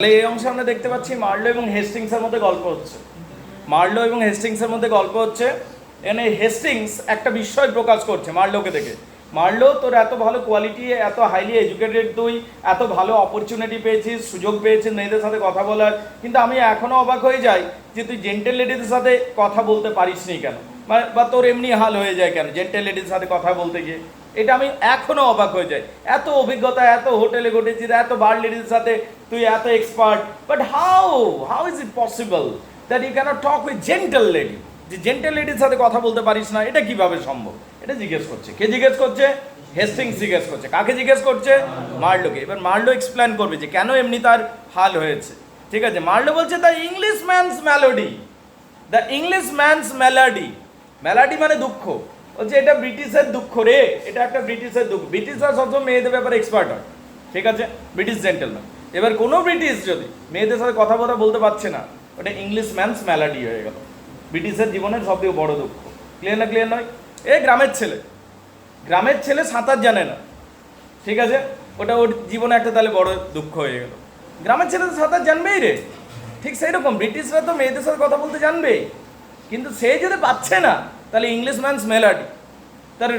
এই অংশে আমরা দেখতে পাচ্ছি মার্লো এবং হেস্টিংসের মধ্যে গল্প হচ্ছে। মার্লো এবং হেস্টিংসের মধ্যে গল্প হচ্ছে। এখানে হেস্টিংস একটা বিস্ময় প্রকাশ করছে মার্লোকে দেখে। মার্লো, তোর এত ভালো কোয়ালিটি, এত হাইলি এডুকেটেড, তুই এত ভালো অপরচুনিটি পেয়েছিস, সুযোগ পেয়েছিস মেয়েদের সাথে কথা বলার, কিন্তু আমি এখনও অবাক হয়ে যাই যে তুই জেন্টেল লেডিদের সাথে কথা বলতে পারিস নি কেন, বা তোর এমনি হাল হয়ে যায় কেন জেন্টেল লেডির সাথে কথা বলতে গিয়ে। এটা আমি এখনও অবাক হয়ে যাই। এত অভিজ্ঞতা, এত হোটেলে ঘটেছিস, এত বার লেডির সাথে তুই এত expert, but how is it possible that you can't talk with gentle lady? যে জেন্টেল লেডির সাথে কথা বলতে পারিস না, এটা কিভাবে সম্ভব? এটা জিজ্ঞেস করছে। কে জিজ্ঞেস করছে? হেস্টিংস জিজ্ঞেস করছে। কাকে জিজ্ঞেস করছে? মার্লোকে। এবার মার্লো এক্সপ্লেন করবে যে কেন এমনি তার হাল হয়েছে। ঠিক আছে, মার্লো বলছে the English man's melody, the English man's melody. Melody মানে দুঃখ। বলছে এটা ব্রিটিশের দুঃখ রে, এটা একটা ব্রিটিশের দুঃখ। ব্রিটিশরা সবসময় মেয়েদের ব্যাপারে এক্সপার্ট হয়, ঠিক আছে, ব্রিটিশ জেন্টেলম্যান। এবার কোনো ব্রিটিশ যদি মেয়েদের সাথে কথা বলতে পারছে না, ওটা ইংলিশ ম্যানস মেলোডি হয়ে গেল। ব্রিটিশের জীবনের সবথেকে বড় দুঃখ। ক্লিয়ার না? ক্লিয়ার নয়? গ্রামের ছেলে সাঁতার জানে না, ঠিক আছে, ওটা ওর জীবনে একটা তাহলে বড় দুঃখ হয়ে গেল। গ্রামের ছেলে তো সাঁতার জানবেই রে, ঠিক সেই রকম ব্রিটিশরা তো মেয়েদের সাথে কথা বলতে জানবেই, কিন্তু সে যদি পাচ্ছে না তাহলে ইংলিশ ম্যানস মেলোডি। তার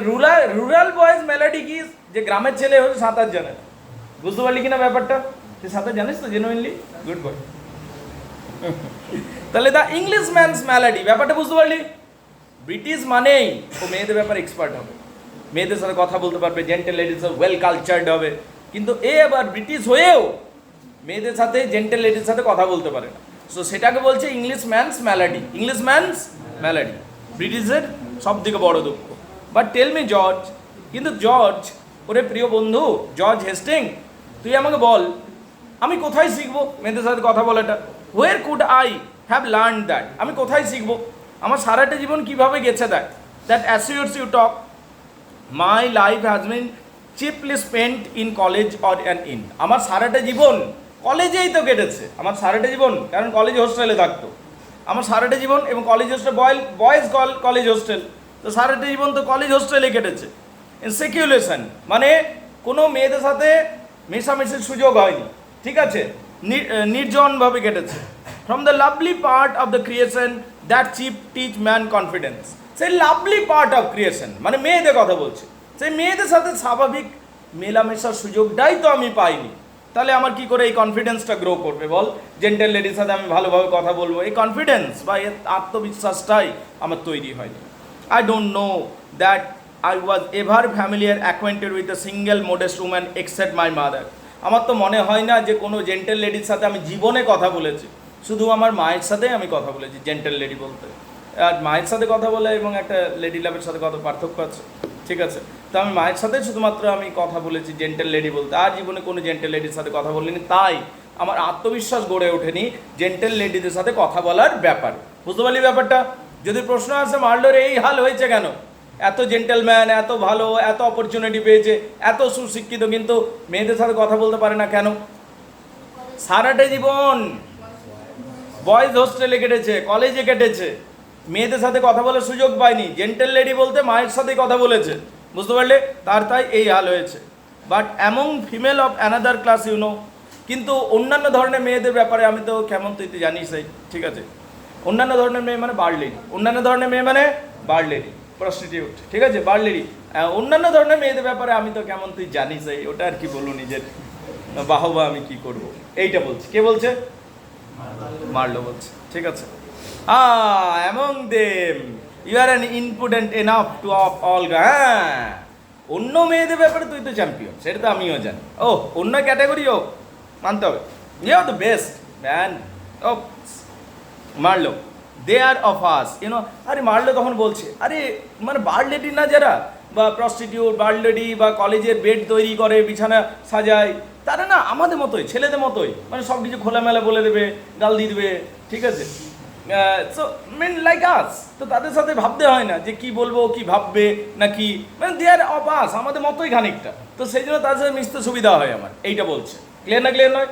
রুরাল বয়েজ মেলোডি কি? যে গ্রামের ছেলে হচ্ছে সাঁতার জানে না। বুঝতে পারলি কিনা ব্যাপারটা? তুই সাঁতার জানিস তো জেনুইনলি? Good boy. তাহলে দ্য ইংলিশ ম্যানস মেলোডি, ব্যাপারটা বুঝতে পারলি? ব্রিটিশ মানেই ও মেয়েদের ব্যাপারে এক্সপার্ট হবে, মেয়েদের সাথে কথা বলতে পারবে, জেন্টেল লেডিস ওয়েল কালচার্ড হবে। কিন্তু এ আবার ব্রিটিশ হয়েও মেয়েদের সাথে, জেন্টেল লেডির সাথে কথা বলতে পারে না। সো সেটাকে বলছে English man's melody. English man's melody ব্রিটিশের সব থেকে বড় দুঃখ। বাট টেল মি জর্জ, কিন্তু জর্জ, ওরে প্রিয় বন্ধু জর্জ হেস্টিং, তুই আমাকে বল আমি কোথায় শিখবো মেয়েদের সাথে কথা বলাটা? Where could I have learn that? আমি কোথায় শিখবো? আমার সারাটা জীবন কিভাবে গেছে that assures you talk my life has been cheaply spent in college or an inn. আমার সারাটা জীবন কলেজেই তো কেটেছে, আমার সারাটা জীবন, কারণ কলেজ হোস্টেলে থাকতো। আমার সারাটা জীবন, এবং college hostel boys college hostel, তো সারাটা জীবন তো কলেজ হোস্টেলে কেটেছে। ইনসেকিউলেশন মানে কোনো মেয়েদের সাথে মেশামেশির সুযোগ হয়নি, ঠিক আছে, নির্জনভাবে কেটেছে। From the lovely part of the creation that chief teach man confidence. সেই লাভলি পার্ট অফ ক্রিয়েশন মানে মেয়েদের কথা বলছে, সেই মেয়েদের সাথে স্বাভাবিক মেলামেশার সুযোগটাই তো আমি পাইনি, তাহলে আমার কি করে এই কনফিডেন্সটা গ্রো করবে বল? জেন্টেল লেডির সাথে আমি ভালোভাবে কথা বলবো, এই কনফিডেন্স বা এই আত্মবিশ্বাসটাই আমার তৈরি হয়নি। I don't know that I was ever familiar acquainted with a single modest woman except my mother. আমার তো মনে হয় না যে কোনো জেন্টেল লেডির সাথে আমি জীবনে কথা বলেছি, শুধু আমার মায়ের সাথে আমি কথা বলেছি জেন্টেল লেডি বলতে। আর মায়ের সাথে কথা বলে এবং একটা লেডি লাভের সাথে কত পার্থক্য আছে, ঠিক আছে? তো আমি মায়ের সাথে শুধুমাত্র আমি কথা বলেছি জেন্টেল লেডি বলতে, আর জীবনে কোনো জেন্টেল লেডির সাথে কথা বলিনি। তাই আমার আত্মবিশ্বাস গড়ে ওঠেনি জেন্টেল লেডিদের সাথে কথা বলার ব্যাপার। বুঝতে পারলি ব্যাপারটা? যদি প্রশ্ন আসে মার্লোর এই হাল হয়েছে কেন, এত জেন্টেলম্যান, এত ভালো, এত অপরচুনিটি পেয়েছে, এত সুশিক্ষিত, কিন্তু মেয়েদের সাথে কথা বলতে পারে না কেন? সারাটা জীবন বয়েজ হোস্টেলে কেটেছে, কলেজে কেটেছে, মেয়েদের সাথে কথা বলার সুযোগ পায়নি। জেন্টেল লেডি বলতে মায়ের সাথেই কথা বলেছে, বুঝতে পারলে? তাই এই হাল হয়েছে। But among female of another class you know, কিন্তু অন্যান্য ধরনের মেয়েদের ব্যাপারে আমি তো কেমন, তুই তো জানিসই, ঠিক আছে? অন্যান্য ধরনের মেয়ে মানে বার লেডি, অন্যান্য ধরনের মেয়ে মানে বার লেডি, প্রস্টিটিউট, ঠিক আছে, বার লেডি। অন্যান্য ধরনের মেয়েদের ব্যাপারে আমি তো কেমন, তুই জানিসই, ওটা আর কি বলবো, নিজের বাহবা আমি কি করব, এইটা বলছি। কে বলছে? মার্লো বলছে, ঠিক আছে। among them you are an impudent enough to of all. হ্যাঁ, অন্য মেয়েদের ব্যাপারে তুই তো চ্যাম্পিয়ন, সেটা তো আমিও জানি। ও অন্য ক্যাটাগরি, ও মানতে হবে, you are the best man. ও Marlow, they are of us you know. আরে মার্লো তখন বলছে, আরে মানে বার লেডি না যারা, বা প্রস্টিটিউট, বার লেডি, বা কলেজের বেড তৈরি করে, বিছানা সাজায়, তারা না আমাদের মতোই, ছেলেদের মতোই, মানে সব কিছু খোলামেলা বলে দেবে, গাল দিয়ে দেবে, ঠিক আছে? সো মেন লাইক আস, তো তাদের সাথে ভাবতে হয় না যে কি বলবো, কি ভাববে নাকি, মানে দে আর অফ আস, আমাদের মতোই খানিকটা, তো সেই জন্য তাদের সাথে মিশতে সুবিধা হয় আমার, এইটা বলছে। ক্লিয়ার না? ক্লিয়ার নয়?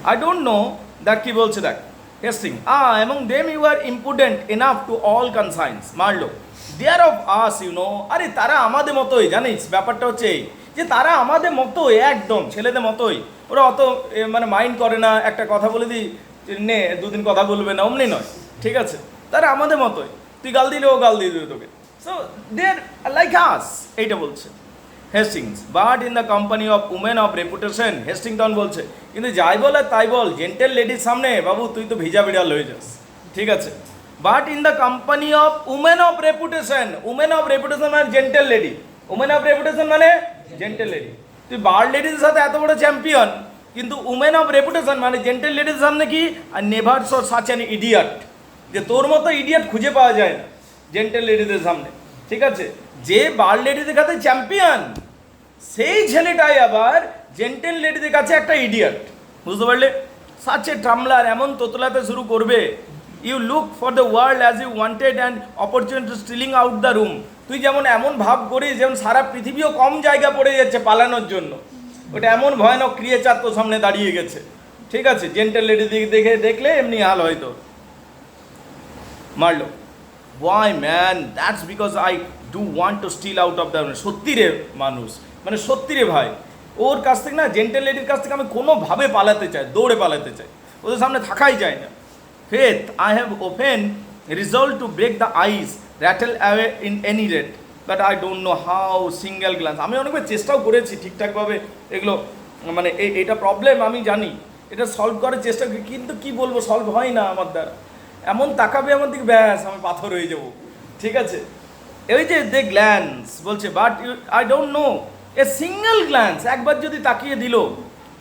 আই ডোন্ট নো দ্যাট, কি বলছে দেখ Hastings, among them you are impudent enough to all conscience. মারলো, দে are of us you know, আরে তারা আমাদের মতোই, জানিস ব্যাপারটা হচ্ছে যে তারা আমাদের মতোই, একদম ছেলেদের মতোই, ওরা অত মানে মাইন্ড করে না, একটা কথা বলে দিই নে দুদিন কথা বলবে না, অমনি নয়, ঠিক আছে, তারা আমাদের মতোই, তুই গাল দিলে ও গাল দিয়ে দেবে তোকে, so they R like us, এইটা বলছে Hastings. But in the company of women of reputation, Hastington বলছে, কিন্তু যাই বল আর তাই বল, জেন্টেল লেডির সামনে বাবু তুই তো ভিজা বিড়াল হয়ে যাস, ঠিক আছে। But in the company of women of reputation, women of reputation মানে gentle lady, women of reputation মানে জেন্টেল লেডি। তুই বার লেডির সাথে এত বড় চ্যাম্পিয়ন, কিন্তু উমেন অফ রেপুটেশন মানে জেন্টেল লেডির সামনে কি, আর never so such an idiot, যে তোর মতো ইডিয়ট খুঁজে পাওয়া যায় না জেন্টেল লেডিদের সামনে, ঠিক আছে। যে বার লেডিদের কাছে চ্যাম্পিয়ন, সেই ছেলেটাই আবার জেন্টেল লেডিদের কাছে একটা ইডিয়ট, বুঝতে পারলে। সাচ এ ট্রামলার, এমন তোতলাতে শুরু করবে, you look for the world as you wanted and opportunity stealing out the room. তুই যেমন এমন ভাব করিস যেমন সারা পৃথিবীও কম জায়গা পড়ে যাচ্ছে পালানোর জন্য, ওটা এমন ভয়ানক ক্রিয়েচার তোর সামনে দাঁড়িয়ে গেছে, ঠিক আছে। জেন্টেল লেডি দেখে দেখলে এমনি হাল হয়তো Marlow. Why man, that's because I do want to steal out of the, সত্যি রে মানুষ, মানে সত্যি রে ভাই, ওর কাছ থেকে না, জেন্টেল লেডির কাছ থেকে আমি কোনোভাবে পালাতে চাই, দৌড়ে পালাতে চাই, ওদের সামনে থাকাই যায় না। Faith, I have open resolve to break the ice, rattle away in any rate, but I don't know how, single glance. আমি অনেকবার চেষ্টাও করেছি ঠিকঠাকভাবে এগুলো, মানে এটা প্রবলেম আমি জানি, এটা সলভ করার চেষ্টা করি, কিন্তু কি বলবো, সলভ হয় না আমার দ্বারা। এমন তাকাবে আমার দিকে, ব্যাস আমি পাথর হয়ে যাবো, ঠিক আছে। ওই যে দে গ্ল্যান্স বলছে, but I don't know a single glance, একবার যদি তাকিয়ে দিল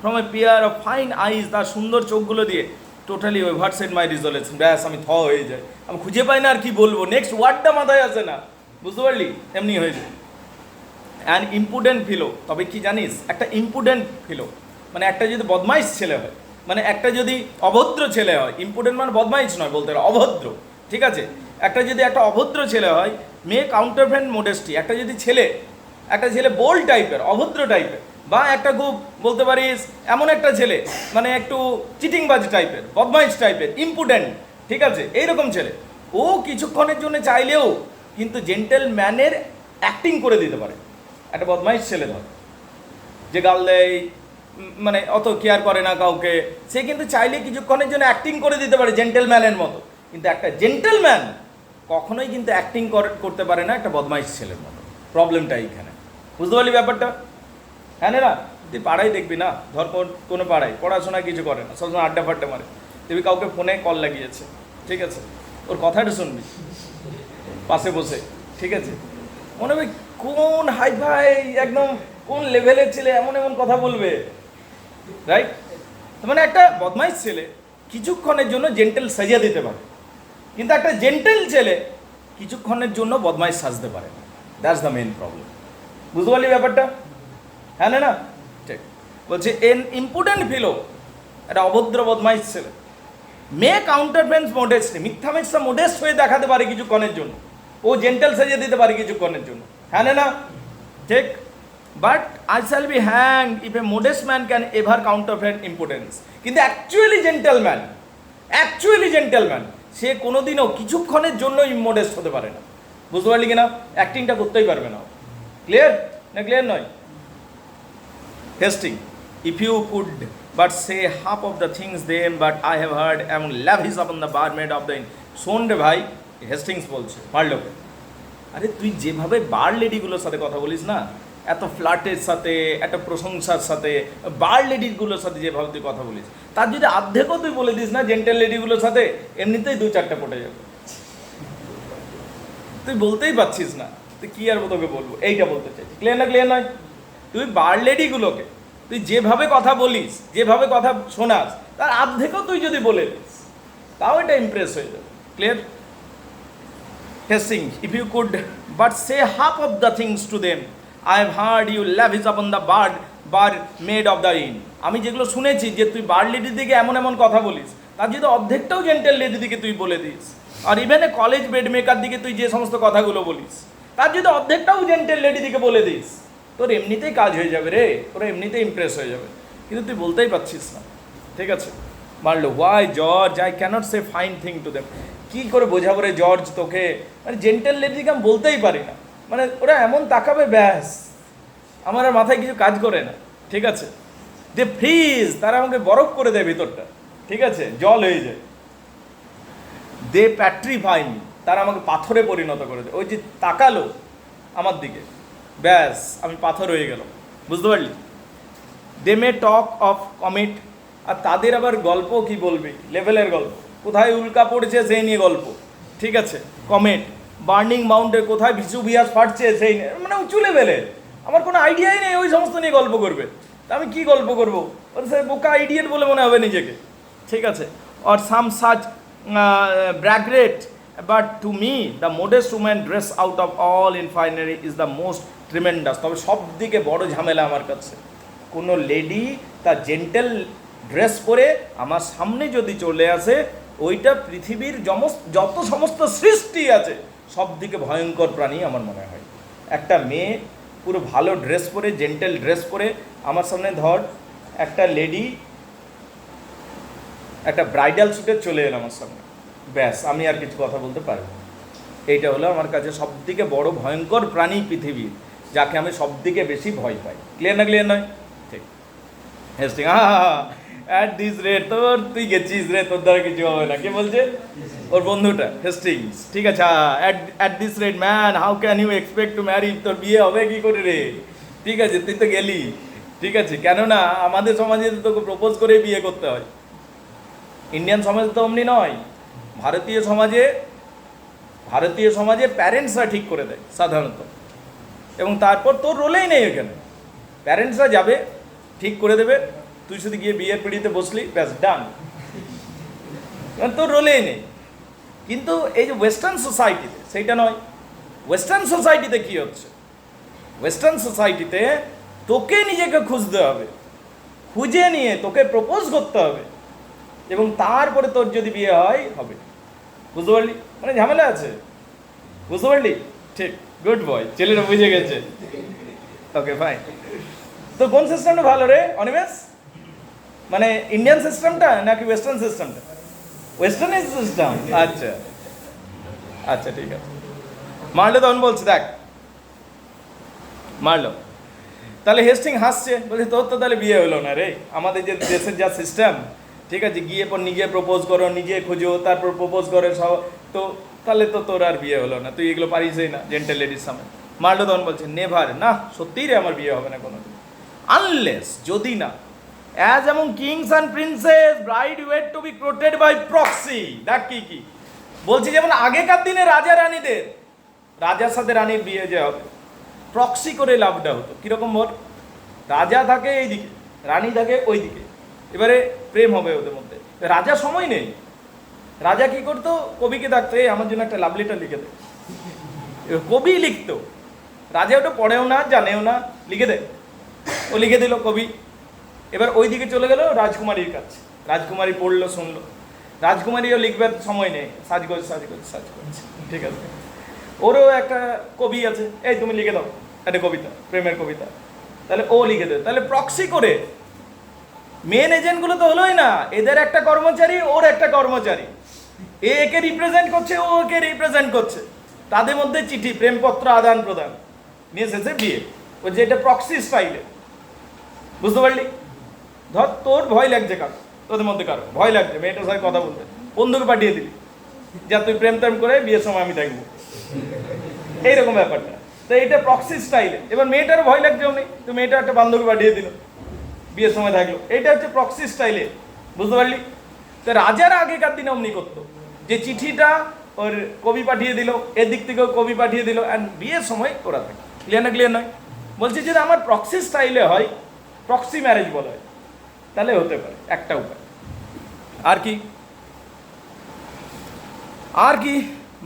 from a pair of fine eyes, তার সুন্দর চোখগুলো দিয়ে, টোটালি ওভারসেট মাই রিজলেশন, ব্যাস আমি হয়ে যায়, আমি খুঁজে পাই না আর কি বলবো, নেক্সট ওয়ার্ডটা মাথায় আসে না, বুঝতে পারলি, এমনি হয়ে যায়। অ্যান্ড ইম্পুডেন্ট ফিলো, তবে কি জানিস, একটা ইম্পুডেন্ট ফিলো মানে একটা যদি বদমাইশ ছেলে হয়, মানে একটা যদি অভদ্র ছেলে হয়, ইম্পুডেন্ট মানে বদমাইশ নয় বলতে গেলে, অভদ্র, ঠিক আছে। একটা যদি একটা অভদ্র ছেলে হয়, মেয়ে কাউন্টারভেন্ট মোডেস্টি, একটা ছেলে বোল্ড টাইপের, অভদ্র টাইপের, বা একটা খুব বলতে পারিস এমন একটা ছেলে মানে একটু চিটিংবাজ টাইপের, বদমাইশ টাইপের, ইম্পুডেন্ট, ঠিক আছে, এইরকম ছেলে, ও কিছুক্ষণের জন্য চাইলেও কিন্তু জেন্টেলম্যানের অ্যাক্টিং করে দিতে পারে। একটা বদমাইশ ছেলে ধর, যে গাল দেয়, মানে অত কেয়ার করে না কাউকে, সে কিন্তু চাইলে কিছুক্ষণের জন্য অ্যাক্টিং করে দিতে পারে জেন্টেলম্যানের মতো, কিন্তু একটা জেন্টেলম্যান কখনোই কিন্তু অ্যাক্টিং করতে পারে না একটা বদমাইশ ছেলের মতো। প্রবলেমটা এইখানে, বুঝতে পারলি ব্যাপারটা? হ্যাঁ না, তুই পাড়ায় দেখবি না, ধর কোনো পাড়ায় পড়াশোনা কিছু করে না, সবসময় আড্ডা ফাড্ডা মারে, তুই কাউকে ফোনে কল লাগিয়েছে, ঠিক আছে, ওর কথাটা শুনবি পাশে বসে, ঠিক আছে, মনে হবে কোন হাই ফাই একদম কোন লেভেলের ছেলে এমন এমন কথা বলবে, রাইট? মানে একটা বদমাইশ ছেলে কিছুক্ষণের জন্য জেন্টেল সাজিয়ে দিতে পারে, কিন্তু একটা জেন্টেল ছেলে কিছুক্ষণের জন্য বদমাইশ সাজতে পারে না। দ্যাটস দ্য মেইন প্রবলেম, বুঝতে পারলি ব্যাপারটা? হ্যাঁ না, ঠিক বলছে। এন ইম্পুডেন্ট ফিলো, একটা অভদ্র বদমাইশ ছেলে, মেয়ে কাউন্টারফেন্স মোডেস্ট, মিথ্যা মোডেস্ট হয়ে দেখাতে পারে কিছুক্ষণের জন্য, ও জেন্টেল সাজিয়ে দিতে পারে কিছুক্ষণের জন্য, হ্যাঁ না, ঠিক। But I shall be hanged if a modest man can ever counterfeit importance. কিন্তু অ্যাকচুয়ালি জেন্টেলম্যান সে কোনোদিনও কিছুক্ষণের জন্য ইমোডেস্ট হতে পারে না, বুঝতে পারলি কিনা? অ্যাক্টিংটা করতেই পারবে না। ক্লিয়ার না? ক্লিয়ার নয়? Hastings, if you could but say half of the things them but I have heard এবং lavish upon the barmaid of the inn. শোন রে ভাই, হেস্টিংস বলছে মারলোকে, আরে তুই যেভাবে বার লেডিগুলোর সাথে কথা বলিস না, এত ফ্ল্যাটের সাথে, একটা প্রশংসার সাথে, বার লেডিগুলোর সাথে যেভাবে তুই কথা বলিস, তার যদি অর্ধেকও তুই বলে দিস না জেন্টেল লেডিগুলোর সাথে, এমনিতেই 2-4টা পটে যাবে। তুই বলতেই পারছিস না, তুই কি আর তোকে বলবো, এইটা বলতে চাইছি। ক্লিয়ার না? ক্লিয়ার নয়? তুই বার লেডিগুলোকে তুই যেভাবে কথা বলিস, যেভাবে কথা শোনাস, তার অর্ধেকও তুই যদি বলে দিস, তাও এটা ইমপ্রেস হয়ে যাবে। Clear? Hastings, if you could but say half of the things to them, I have heard you lavish upon the bar made of the inn. আমি যেগুলো শুনেছি যে তুই বার লেডির দিকে এমন এমন কথা বলিস, তার যদি অর্ধেকটাও জেন্টেল লেডির দিকে তুই বলে দিস, আর ইভেন কলেজ বেড মেকার দিকে তুই যে সমস্ত কথাগুলো বলিস, তার যদি অর্ধেকটাও জেন্টেল লেডি দিকে বলে দিস, তোর এমনিতেই কাজ হয়ে যাবে রে, তোরা এমনিতেই ইমপ্রেস হয়ে যাবে, কিন্তু তুই বলতেই পারছিস না। ঠিক আছে, Marlow. Why George, I cannot say fine thing to them. কী করে বোঝাবো রে জর্জ তোকে, মানে জেন্টেল লেডিকে আমি বলতেই পারি না, মানে ওরা এমন তাকাবে, ব্যাস আমার আর মাথায় কিছু কাজ করে না, ঠিক আছে। যে ফ্রিজ, তারা আমাকে বরফ করে দেয় ভিতরটা, ঠিক আছে, জল হয়ে যায়। দে প্যাট্রিফাই মি, তারা আমাকে পাথরে পরিণত করে দেয়। ওই যে তাকালো আমার দিকে, ব্যাস আমি পাথর হয়ে গেল, বুঝতে পারলি। দে মে টক অফ কমিট, আর তাদের আবার গল্প কি বলবি, লেভেলের গল্প, কোথায় উল্কা পড়েছে সেই নিয়ে গল্প, ঠিক আছে। কমেট, বার্নিং মাউন্টে কোথায় ভিসুভিয়াস ফাটছে সেই নিয়ে, মানে উঁচু লেভেলের। আমার কোনো আইডিয়াই নেই, ওই সমস্ত নিয়ে গল্প করবে। তা আমি কী গল্প করবো? সে বোকা ইডিয়েট বলে মনে হবে নিজেকে, ঠিক আছে। Or some such braggart, but to me the modest woman dress out of all in finery is the most tremendous. তবে সব দিকে বড় ঝামেলা আমার কাছে, কোনো লেডি তার জেন্টেল ড্রেস পরে আমার সামনে যদি চলে আসে, ওইটা পৃথিবীর যত সমস্ত সৃষ্টি আছে সব দিকে ভয়ঙ্কর প্রাণী আমার মনে হয়। একটা মেয়ে পুরো ভালো ড্রেস পরে, জেন্টেল ড্রেস পরে আমার সামনে, ধর একটা লেডি একটা ব্রাইডাল শ্যুটে চলে এলো আমার সামনে, ব্যাস আমি আর কিছু কথা বলতে পারবো না। এইটা হলো আমার কাছে সবথেকে বড় ভয়ঙ্কর প্রাণী পৃথিবীর, যাকে আমি সবথেকে বেশি ভয় পাই। ক্লিয়ার না? ক্লিয়ার নয়? ঠিক। হেস্টিং, অ্যাট দিস রেট, তুই গেছিস রে, তোর দ্বারা কিছু হবে না। কে বলছে? ওর বন্ধুটা হেস্টিংস, ঠিক আছে। At this rate man, how can you expect to marry, তোর বিয়ে হবে কি করে রে, ঠিক আছে, তুই তো গেলি, ঠিক আছে। কেননা আমাদের সমাজে তো তোকে প্রপোজ করে বিয়ে করতে হয়, ইন্ডিয়ান সমাজে তো অমনি নয়। ভারতীয় সমাজে প্যারেন্টসরা ঠিক করে দেয় সাধারণত, এবং তারপর তোর রোলেই নেই এখানে, প্যারেন্টসরা যাবে ঠিক করে দেবে, তুই শুধু গিয়ে বিয়ের পিড়িতে বসলি, ব্যাস ডান, তোর রোলেই নেই। কিন্তু এই যে ওয়েস্টার্ন সোসাইটিতে সেইটা নয়। ওয়েস্টার্ন সোসাইটিতে কি হচ্ছে? ওয়েস্টার্ন সোসাইটিতে তোকে নিজেকে খুঁজতে হবে, খুঁজে নিয়ে তোকে প্রপোজ করতে হবে, এবং তারপরে তোর যদি বিয়ে হয় হবে। বুঝতে পারলি? মানে ঝামেলা আছে, বুঝতে পারলি? ঠিক, গুড বয়, ছেলেটা বুঝে গেছে। Okay fine. তো কোন সিস্টেমটা ভালো রে অনিমেষ? মানে ইন্ডিয়ান সিস্টেমটা নাকি ওয়েস্টার্ন সিস্টেমটা? ওয়েস্টার্ন সিস্টেম, আচ্ছা আচ্ছা, ঠিক আছে। মারলো তখন বলছে, দেখ মারলো। তাহলে হেস্টিং হাসছে, বলছে তোর তো তাহলে বিয়ে হলো না রে। আমাদের যে দেশের যা সিস্টেম, ঠিক আছে, গিয়ে পর নিজে প্রপোজ করো, নিজে খুঁজো, তারপর প্রপোজ করে সব, তো তাহলে তো তোর আর বিয়ে হলো না, তুই এগুলো পারিসই না জেন্টেল লেডির সামনে। মারলো তখন বলছে, নেভার, না সত্যিই রে আমার বিয়ে হবে না কোনো দিন, আনলেস, যদি না, অ্যাজ এমন kings and princess bride wait to be coated by proxy. দেখ কি কি বলছি, যেমন আগেকার দিনে রাজা রানীদের, রাজার সাথে রানীর বিয়ে যে হবে, প্রক্সি করে লাভটা হতো। কীরকম বল? রাজা থাকে এইদিকে, রানী থাকে ওই দিকে, এবারে প্রেম হবে ওদের মধ্যে। রাজা সময় নেই, রাজা কি করতো, কবিকে ডাকতো, এই আমার জন্য একটা লাভ লেটার লিখে দে। কবি লিখতো, রাজা ওটা পড়েও না, জানেও না, লিখে দে। ও লিখে দিল কবি। এবার ওই দিকে চলে গেল রাজকুমারীর কাছে, রাজকুমারী পড়লো, শুনলো। রাজকুমারীও লিখবার সময় নেই, সাজ করছে, ঠিক আছে। ওরও একটা কবি আছে, এই তুমি লিখে দাও একটা কবিতা, প্রেমের কবিতা, তাহলে ও লিখে দেবে। তাহলে প্রক্সি করে মেন এজেন্টগুলো তো হলোই না, এদের একটা কর্মচারী, ওর একটা কর্মচারী, একে রিপ্রেজেন্ট করছে, ও ওকে রিপ্রেজেন্ট করছে, তাদের মধ্যে চিঠি, প্রেমপত্র আদান প্রদান, নিয়ে শেষে বিয়ে। ও যেটা প্রক্সি স্টাইলে, বুঝতে পারলি? ধর তোর ভয় লাগছে, কারো তোদের মধ্যে কারো ভয় লাগছে মেয়েটার সাথে কথা বলতে, বন্ধুকে পাঠিয়ে দিলি, যা তুই প্রেম টেম করে বিয়ের সময় আমি থাকবো, এইরকম ব্যাপারটা। তো এইটা প্রক্সি স্টাইলে। এবার মেয়েটারও ভয় লাগছে অনেক, তো মেয়েটা একটা বান্ধবী পাঠিয়ে দিল, বিয়ের সময় থাকলো, এইটা হচ্ছে প্রক্সি স্টাইলে, বুঝতে পারলি? তো রাজারা আগেকার দিনে অমনি করতো, যে চিঠিটা ওর কবি পাঠিয়ে দিল, এদিক থেকেও কবি পাঠিয়ে দিল, অ্যান্ড বিয়ের সময় ওরা থাকে। ক্লিয়ার না? ক্লিয়ার নয়? বলছি যদি আমার প্রক্সি স্টাইলে হয়, প্রক্সি ম্যারেজ বলা হয়, তাহলে হতে পারে একটা উপায়। আর কি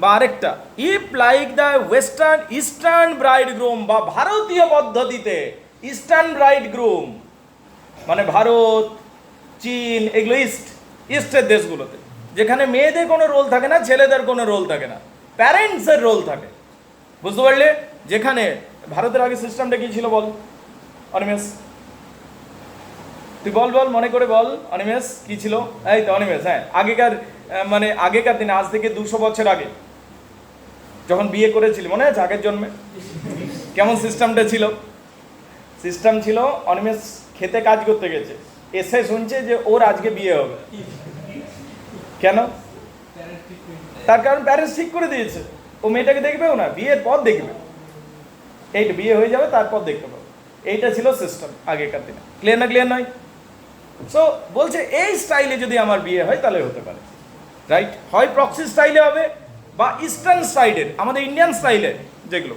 বা আরেকটা, if like the western eastern bride groom, বা ভারতীয় পদ্ধতিতে ইস্টার্ন ব্রাইড গ্রুম, মানে ভারত, চীন, এগুলো ইস্টের দেশগুলোতে, যেখানে মেয়েদের কোনো রোল থাকে না, ছেলেদের কোনো রোল থাকে না, প্যারেন্টসের রোল থাকে, বুঝতে পারলে? যেখানে ভারতের আগে সিস্টেমটা কি ছিল বল অনিমেষ? তুই বল মনে করে বল অনিমেষ, কি ছিল? এই তো অনিমেষ, হ্যাঁ, আগেকার দিনে, আজ থেকে 200 বছর আগে যখন বিয়ে করেছিল, মনে আছে আগের জন্মে কেমন সিস্টেমটা ছিল? সিস্টেম ছিল অনিমেষ খেতে কাজ করতে গেছে, এসে শুনছে যে ওর আজকে বিয়ে হবে। কেন? তার কারণ প্যারেন্টস ঠিক করে দিয়েছে ও মেয়েটাকে দেখবেও না, বিয়ের পর দেখবে। এইটা বিয়ে হয়ে যাবে তারপর দেখতে পাবে, এইটা ছিল সিস্টেম আগেকার দিনে। ক্লিয়ার না? ক্লিয়ার নয়? সো বলছে এই স্টাইলে যদি আমার বিয়ে হয় তাহলে হতে পারে, রাইট? হয় প্রক্সি স্টাইলে হবে বা ইস্টার্ন সাইডের, আমাদের ইন্ডিয়ান স্টাইলের যেগুলো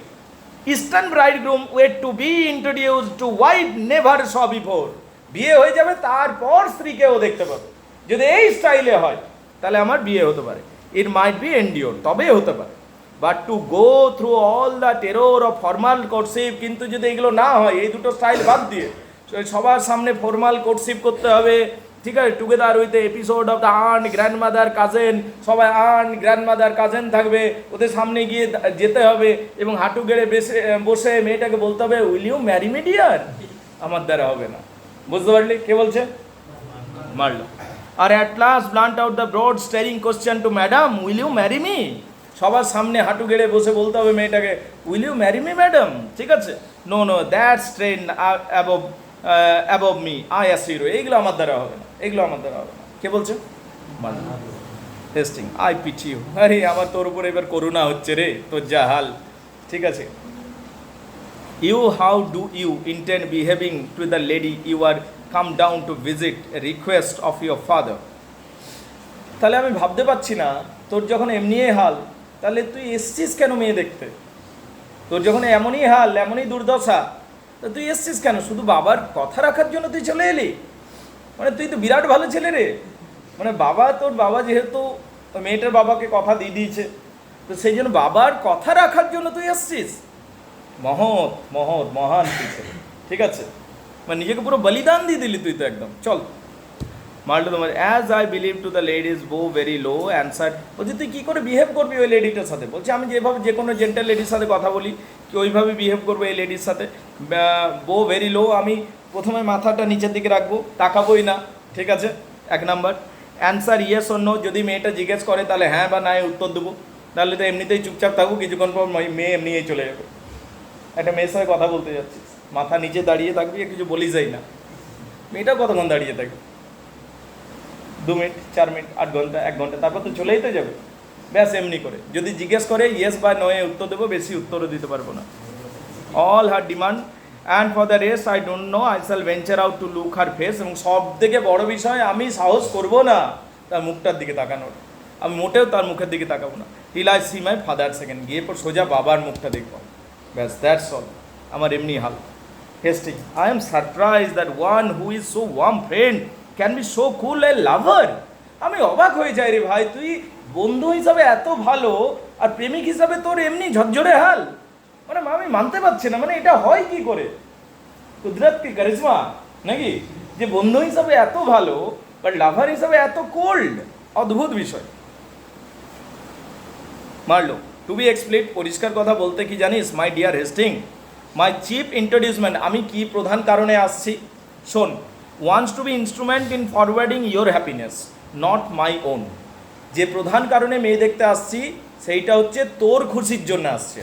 eastern bride groom wait to be introduce to wide never saw before. বিয়ে হয়ে যাবে তারপর স্ত্রীকে ও দেখতে পাবে। যদি এই স্টাইলে হয় তাহলে আমার বিয়ে হতে পারে, ইট মাইট বি এন্ডিওর, তবে হতে পারে। But to go through all the terror of formal courtship, কিন্তু যদি এগুলো না হয়, এই দুটো স্টাইল বাদ দিয়ে সবার সামনে ফর্মাল কোর্টশিপ করতে হবে, ঠিক আছে, together with episode of the earn grandmother cousin, সবাই আর্ন গ্র্যান্ডমাদার কাজেন থাকবে, ওদের সামনে গিয়ে যেতে হবে এবং হাঁটু গেড়ে বসে মেয়েটাকে বলতে হবে will you marry me dear. আমার দ্বারা হবে না, বুঝতে পারলি? কে বলছে? মারলো। আর at last blunt out the broad staring question to madam will you marry me. সবার সামনে হাঁটু গেড়ে বসে বলতে হবে মেয়েটাকে will you marry me madam, ঠিক আছে? No no that's train above me I assure. এইগুলো আমার দ্বারা হবে না, এগুলো আমার দ্বারা হবে না। কে বলছে? টেস্টিং। I pity you. আরে আমার তোর উপরে এবার করুণা হচ্ছে রে, তোর যা হাল, ঠিক আছে? You how do you intend behaving to the lady you are come down to visit request of your father. তাহলে আমি ভাবতে পারছি না, তোর যখন এমনি হাল, তাহলে তুই এসছিস কেন মেয়ে দেখতে? তোর যখন এমনই হাল, এমনই দুর্দশা, তা তুই এসছিস কেন? শুধু বাবার কথা রাখার জন্য তুই চলে এলি? মানে তুই তো বিরাট ভালো ছেলে রে। মানে তোর বাবা যেহেতু মেয়েটার বাবাকে কথা দিয়ে দিয়েছে, তো সেই জন্য বাবার কথা রাখার জন্য তুই এসছিস। মহৎ মহৎ মহান তুই ছেলে, ঠিক আছে? মানে নিজেকে পুরো বলিদান দিয়ে দিলি তুই তো একদম। চল মারলো তোমার। As I believe to the ladies বো ভেরি লো অ্যান্সার। বলছি তুই কী করে বিহেভ করবি ওই লেডিটার সাথে? বলছি আমি যেভাবে যে কোনো জেন্টাল লেডির সাথে কথা বলি কি ওইভাবে বিহেভ করবো এই লেডির সাথে। বো ভেরি লো, আমি প্রথমে মাথাটা নিচের দিকে রাখবো, তাকাবোই না, ঠিক আছে? 1 number. Answer yes or no, যদি মেয়েটা জিজ্ঞেস করে তাহলে হ্যাঁ বা না উত্তর দেবো, তাহলে তো এমনিতেই চুপচাপ থাকবো, কিছুক্ষণ পর মেয়ে এমনিই চলে যাবে। একটা মেয়ের সাথে কথা বলতে যাচ্ছিস, মাথা নিচে দাঁড়িয়ে থাকবি, কিছু বলিস যাই না, মেয়েটাও কতক্ষণ দাঁড়িয়ে থাকবে? 2 মিনিট, 4 মিনিট, 8 ঘন্টা, 1 ঘন্টা, তারপর তো চলেই তো যাবে। ব্যাস এমনি করে যদি জিজ্ঞেস করে ইয়েস বা নো এ উত্তর দেবো, বেশি উত্তরও দিতে পারবো না। All her demand and for the rest I don't no, I shall venture out to look her face. এবং সব থেকে বড় বিষয়, আমি সাহস করবো না তার মুখটার দিকে তাকানোর, আমি মোটেও তার মুখের দিকে তাকাবো না। Till I see my father second, গিয়ে পর সোজা বাবার মুখটা দেখবো, ব্যাস, দ্যাটস অল। আমার এমনি হাল। Hastings, I am surprise that one who is so warm friend can be so cool a lover. আমি অবাক হয়ে যাই রে ভাই, তুই বন্ধু হিসাবে এত ভালো আর প্রেমিক হিসাবে তোর এমনি ঝরঝরে হাল। মানে আমি মানতে পারছি না, মানে এটা হয় কি করে? কুদরত কি কারিজমা নাকি, যে বন্ধু হিসাবে এত ভালো বাট লাভার হিসাবে এত কোল্ড? অদ্ভুত বিষয়। মারলো। টু বি এক্সপ্লেন, পরিষ্কার কথা বলতে কি জানিস my dear Hastings, my chief introducement, আমি কি প্রধান কারণে আসছি শোন। Wants to be instrument in forwarding your happiness not my own. যে প্রধান কারণে মেয়ে দেখতে আসছি সেইটা হচ্ছে তোর খুশির জন্য আসছে,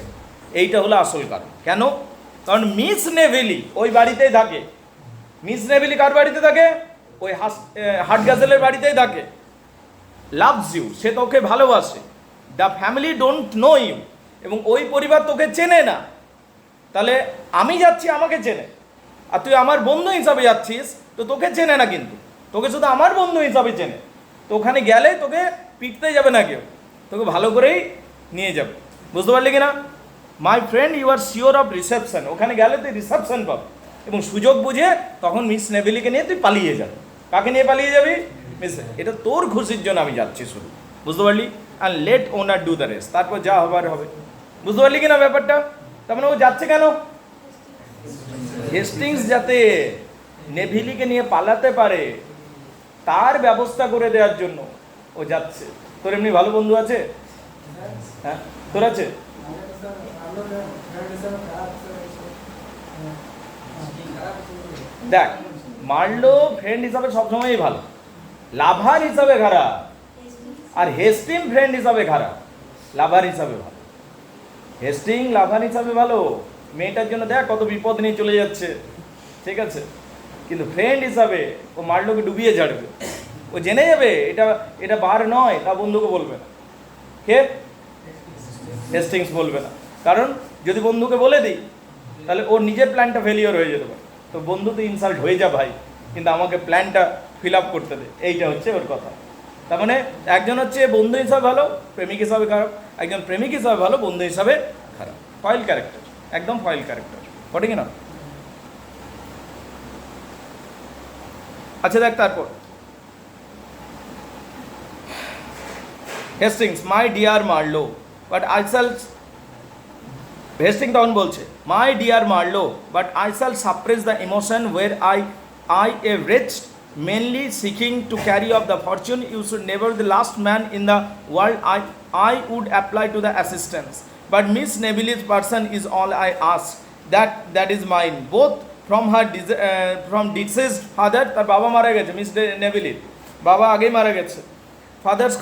এইটা হলো আসল কারণ। কেন? কারণ মিস নেভেলি ওই বাড়িতেই থাকে। মিস নেভেলি কার বাড়িতে থাকে? ওই হাটগাজেলের বাড়িতেই থাকে। লাভস ইউ, সে তোকে ভালোবাসে। The family don't know you, এবং ওই পরিবার তোকে চেনে না। তাহলে আমি যাচ্ছি, আমাকে চেনে, আর তুই আমার বন্ধু হিসাবে যাচ্ছিস, তো তোকে চেনে না, কিন্তু তোকে শুধু আমার বন্ধু হিসাবে চেনে। তো ওখানে গেলে তোকে পিটতে যাবে না কেউ, তোকে ভালো করেই নিয়ে যাবে। বুঝতে পারলি কিনা? My friend you are sure of reception, ওখানে গেলে তুই রিসেপশন পাবি, এবং সুযোগ বুঝে তখন মিস নেভেলিকে নিয়ে তুই পালিয়ে যাবি। কাকে নিয়ে পালিয়ে যাবি? মিস, এটা তোর খুশির জন্য আমি যাচ্ছি শুধু। বুঝতে পারলি? And let owner do the rest, তারপর যা হবার হবে। বুঝতে পারলি কিনা ব্যাপারটা? তার মানে ও যাচ্ছে কেন? হেস্টিংস যাতে নেভিলিকে নিয়ে পালাতে পারে তার ব্যবস্থা করে দেওয়ার জন্য ও যাচ্ছে। তোর এমনি ভালো বন্ধু আছে? হ্যাঁ, তোর আছে? দেখ, মারলো ফ্রেন্ড হিসাবে সবসময়ই ভালো, লাভার হিসাবে খারাপ। আর হেস্টিং ফ্রেন্ড হিসাবে খারাপ, লাভার হিসাবে ভালো। হেস্টিং লাভার হিসাবে ভালো। মেয়েটার জন্য দেখ কত বিপদ নিয়ে চলে যাচ্ছে, ঠিক আছে, কিন্তু ফ্রেন্ড হিসাবে ও মারলোকে ডুবিয়ে ঝাড়বে, ও জেনে যাবে এটা এটা বার নয়, তা বন্ধুকে বলবে না। কে? হেস্টিংস বলবে না, কারণ যদি বন্ধুকে বলে দিই তাহলে ওর নিজের প্ল্যানটা ফেলিওর হয়ে যেতে পারে। তো বন্ধু তো ইনসাল্ট হয়ে যা ভাই, কিন্তু আমাকে প্ল্যানটা ফিল আপ করতে দে, এইটা হচ্ছে ওর কথা। তার মানে একজন হচ্ছে বন্ধু হিসাবে ভালো, প্রেমিক হিসাবে খারাপ, একজন প্রেমিক হিসাবে ভালো, বন্ধু হিসাবে খারাপ। ফয়েল ক্যারেক্টার, একদম ফয়েল ক্যারেক্টার, ঘটে কিনা? আচ্ছা দেখ তারপর Hastings, my dear Marlow but I shall, Hasting তখন বলছে my dear Marlow but I shall suppress the emotion where I a reached mainly seeking to carry off the fortune. You should never the last man in the world. I would apply to the assistance, but Miss Nevilly's person is all I ask. That is mine, both from her from deceased father, তার বাবা মারা গেছে, miss নেভিলির বাবা আগেই মারা গেছে, father's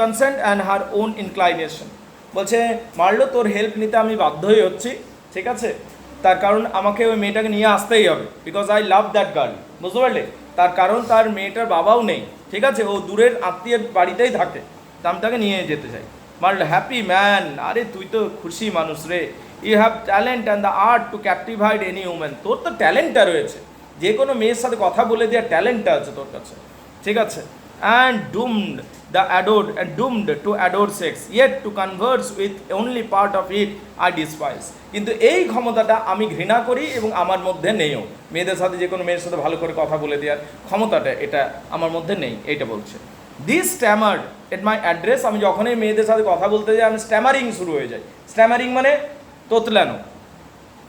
consent and her own inclination. বলছে Marlow তোর হেল্প নিতে আমি বাধ্য হয়ে হচ্ছি, ঠিক আছে, তার কারণ আমাকে ওই মেয়েটাকে নিয়ে আসতেই হবে, because I love that girl, বুঝতে পারলে? তার কারণ তার মেয়েটার বাবাও নেই, ঠিক আছে, ও দূরের আত্মীয়ের বাড়িতেই থাকে, তা আমি তাকে নিয়ে যেতে চাই। মারলো হ্যাপি ম্যান, আরে তুই তো খুশি মানুষ রে, you have talent and the art to captivate any woman. তোর তো ট্যালেন্টটা রয়েছে, যে কোনো মেয়ের সাথে কথা বলে দেওয়ার ট্যালেন্টটা আছে তোর কাছে, ঠিক আছে। And doomed the adored and doomed to adore sex, yet to converse with only part of it I despise. কিন্তু এই ক্ষমতাটা আমি ঘৃণা করি এবং আমার মধ্যে নেইও, মেয়েদের সাথে যে কোনো মেয়ের সাথে ভালো করে কথা বলে দেওয়ার ক্ষমতাটা এটা আমার মধ্যে নেই, এইটা বলছে। দিস স্ট্যামার্ড এট মাই অ্যাড্রেস, আমি যখনই মেয়েদের সাথে কথা বলতে যাই আমি স্ট্যামারিং শুরু হয়ে যায়, স্ট্যামারিং মানে তোতলানো।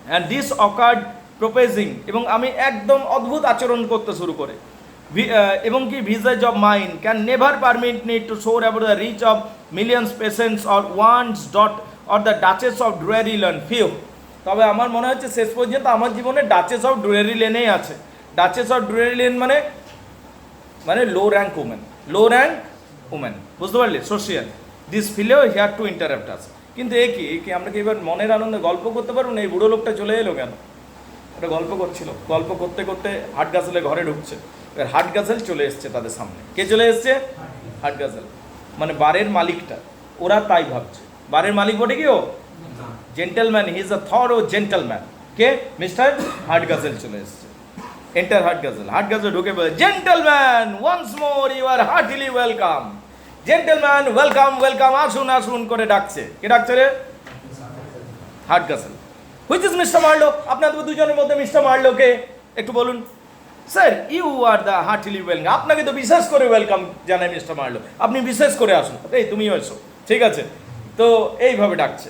অ্যান্ড দিস অকার্ড প্রপোজিং, এবং আমি একদম অদ্ভুত আচরণ করতে শুরু করে, এবং কি visage of mind can never permit me to soar about the reach of millions patients or once dot or the duchess of Drury Lane few. তবে আমার মনে হচ্ছে শেষ পর্যন্ত আমার জীবনে ডাচেস অফ ড্রুয়ারি লেনেই আছে। ডাচেস অফ ড্রুয়ারি লেন মানে মানে low rank women, low rank women, বুঝতে পারলে? Social. This fellow here to interrupt us. কিন্তু এ কি আমরা কি এবার মনের আনন্দে গল্প করতে পারবো না? এই বুড়ো লোকটা চলে এলো কেন? একটা গল্প করছিল, গল্প করতে করতে হাট গাছলে ঘরে ঢুকছে, এবার হাট গাছল চলে এসছে তাদের সামনে। কে চলে এসছে? হাট গাছল, মানে বারের মালিকটা। ওরা তাই ভাবছে বারের মালিক বটে কি ও gentleman, he is a thorough gentleman. কে? মিস্টার হাট গাছল চলে এসছে। এন্টার হাট গাছল। হাট গাছল ঢুকে বলে, gentleman once more you are heartily welcome. Gentleman welcome welcome, আসুন আসুন করে ডাকছে। কে ডাকছে রে? Hardcastle. Which is mister Marlow? আপনাদের দুজনের মধ্যে মিস্টার মার্লো কে একটু বলুন। Sir you are the heartily welcome, আপনাকে তো বিশেষ করে ওয়েলকাম জানাই মিস্টার মার্লো, আপনি বিশেষ করে আসুন, এই তুমিও এসো, ঠিক আছে। তো এইভাবে ডাকছে।